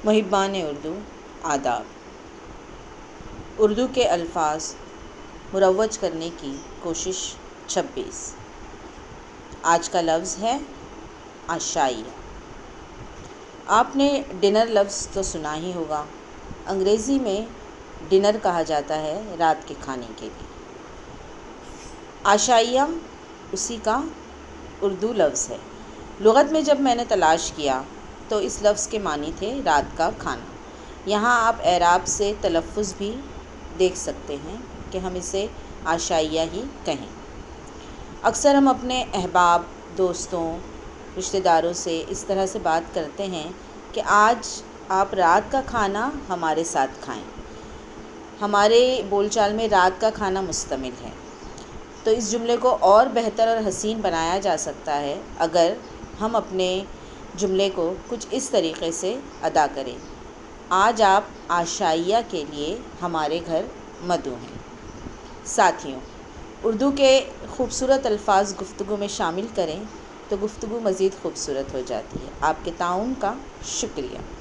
محبان اردو آداب۔ اردو کے الفاظ مروج کرنے کی کوشش 26۔ آج کا لفظ ہے عشائیہ۔ آپ نے ڈنر لفظ تو سنا ہی ہوگا۔ انگریزی میں ڈنر کہا جاتا ہے رات کے کھانے کے لیے۔ عشائیہ اسی کا اردو لفظ ہے۔ لغت میں جب میں نے تلاش کیا تو اس لفظ کے معنی تھے رات کا کھانا۔ یہاں آپ اعراب سے تلفظ بھی دیکھ سکتے ہیں کہ ہم اسے عشائیہ ہی کہیں۔ اکثر ہم اپنے احباب، دوستوں، رشتہ داروں سے اس طرح سے بات کرتے ہیں کہ آج آپ رات کا کھانا ہمارے ساتھ کھائیں۔ ہمارے بول چال میں رات کا کھانا مشتمل ہے۔ تو اس جملے کو اور بہتر اور حسین بنایا جا سکتا ہے اگر ہم اپنے جملے کو کچھ اس طریقے سے ادا کریں: آج آپ عشائیہ کے لیے ہمارے گھر مدعو ہیں۔ ساتھیوں، اردو کے خوبصورت الفاظ گفتگو میں شامل کریں تو گفتگو مزید خوبصورت ہو جاتی ہے۔ آپ کے تعاون کا شکریہ۔